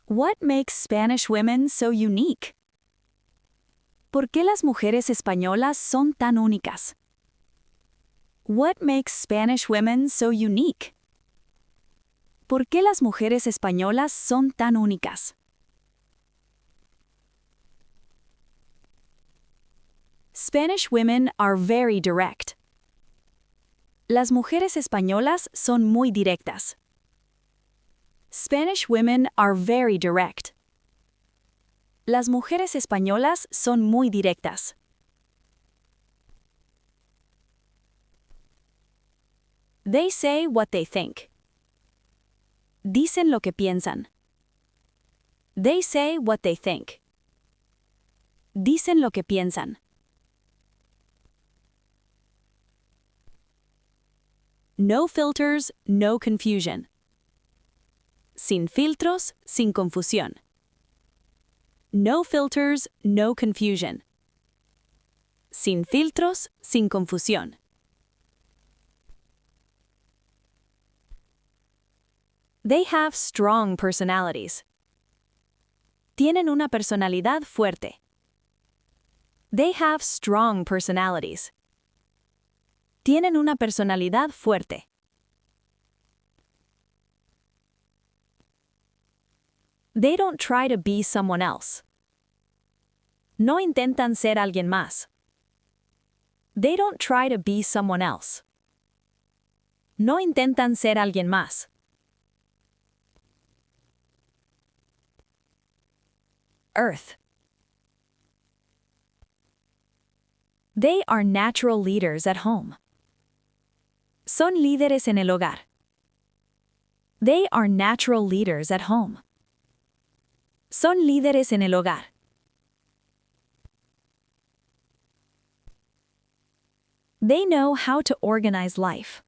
What makes Spanish women so unique? ¿Por qué las mujeres españolas son tan únicas? What makes Spanish women so unique? ¿Por qué las mujeres españolas son tan únicas? Spanish women are very direct. Las mujeres españolas son muy directas. Spanish women are very direct. Las mujeres españolas son muy directas. They say what they think. Dicen lo que piensan. They say what they think. Dicen lo que piensan. No filters, no confusion. Sin filtros, sin confusión. No filters, no confusion. Sin filtros, sin confusión. They have strong personalities. Tienen una personalidad fuerte. They have strong personalities. Tienen una personalidad fuerte. They don't try to be someone else. No intentan ser alguien más. They don't try to be someone else. No intentan ser alguien más. Earth. They are natural leaders at home. Son líderes en el hogar. They are natural leaders at home. Son líderes en el hogar. They know how to organize life.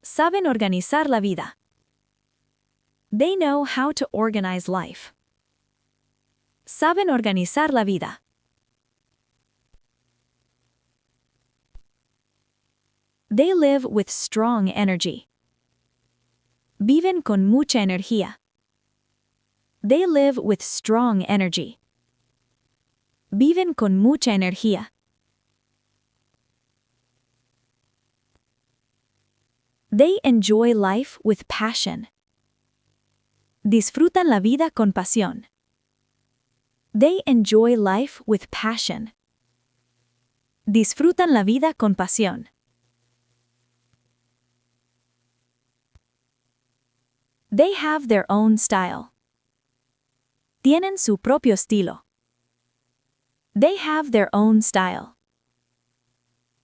Saben organizar la vida. They know how to organize life. Saben organizar la vida. They live with strong energy. Viven con mucha energía. They live with strong energy. Viven con mucha energía. They enjoy life with passion. Disfrutan la vida con pasión. They enjoy life with passion. Disfrutan la vida con pasión. They have their own style. Tienen su propio estilo. They have their own style.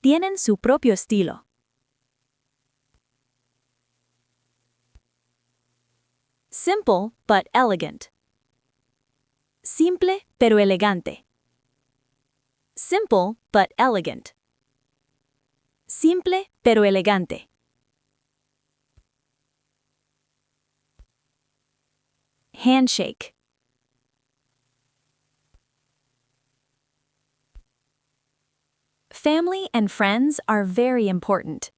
Tienen su propio estilo. Simple but elegant. Simple pero elegante. Simple but elegant. Simple pero elegante. Handshake. Family and friends are very important.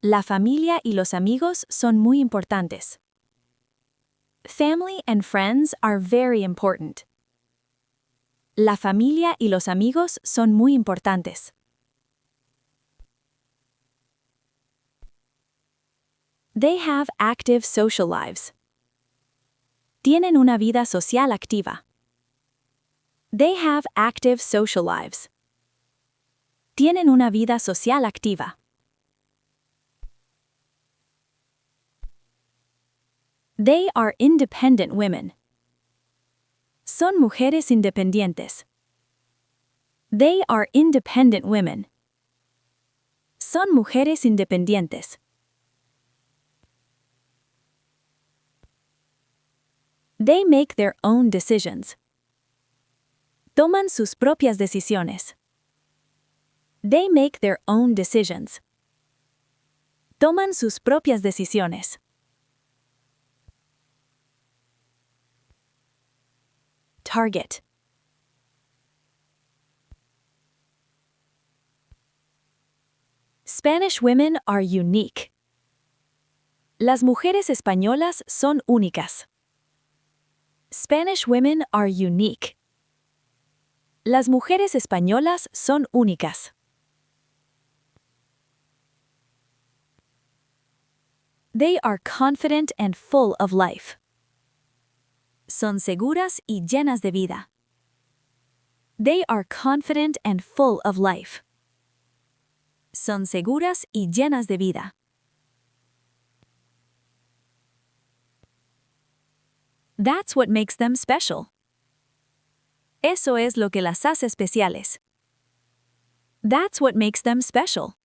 La familia y los amigos son muy importantes. Family and friends are very important. La familia y los amigos son muy importantes. They have active social lives. Tienen una vida social activa. They have active social lives. Tienen una vida social activa. They are independent women. Son mujeres independientes. They are independent women. Son mujeres independientes. They make their own decisions. Toman sus propias decisiones. They make their own decisions. Toman sus propias decisiones. Target. Spanish women are unique. Las mujeres españolas son únicas. Spanish women are unique. Las mujeres españolas son únicas. They are confident and full of life. Son seguras y llenas de vida. They are confident and full of life. Son seguras y llenas de vida. That's what makes them special. Eso es lo que las hace especiales. That's what makes them special.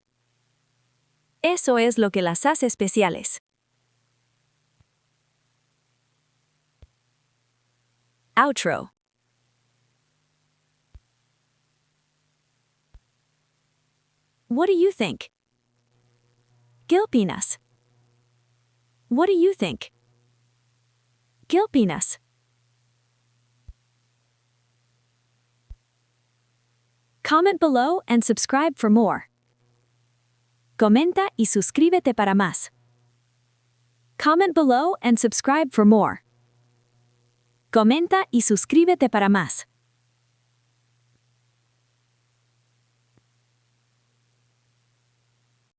Eso es lo que las hace especiales. Outro. What do you think? ¿Qué opinas? What do you think? ¿Qué opinas? Comment below and subscribe for more. Comenta y suscríbete para más. Comment below and subscribe for more. Comenta y suscríbete para más.